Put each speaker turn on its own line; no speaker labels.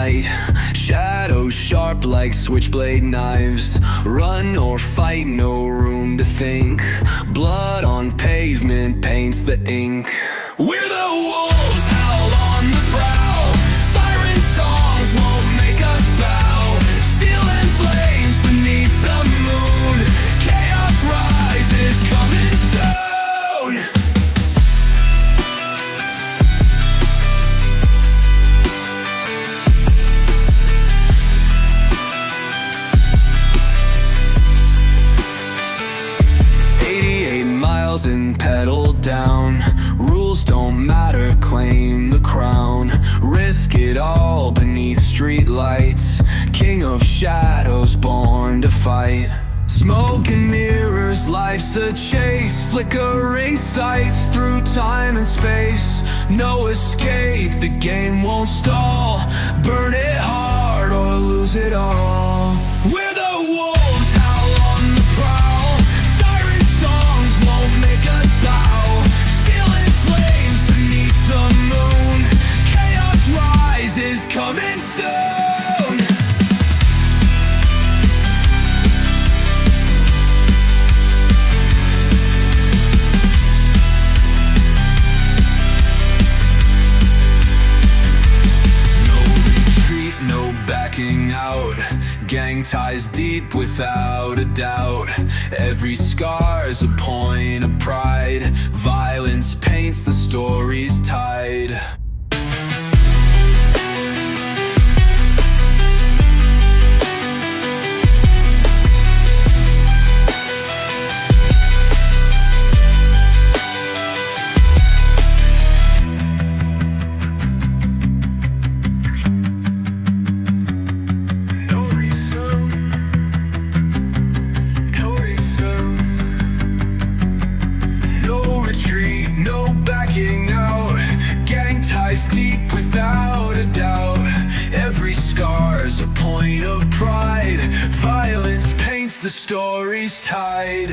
night. Shadows sharp like switchblade knives. Run or fight, no room to think. Blood on pavement paints the ink. We're the wolves, howl on the prowl. Siren songs won't make us bow. Steel and flames beneath the moon. Chaos rises, coming soon. 88 miles and pedal down. Rules don't matter, claim the crown. Risk it all beneath street lights. King of shadows, born to fight. Smoke and mirrors, life's a chase. Flickering sights through time and space. No escape, the game won't stall. Burn it hard or lose it all. We're the wolves, howl on the prowl. Siren songs won't make us bow. Steel and flames beneath the moon. Chaos rises, coming soon. Out. Gang ties deep without a doubt. Every scar's a point of pride. Violence paints the story's tide. Deep without a doubt. Every scar's a point of pride. Violence paints the story's tide.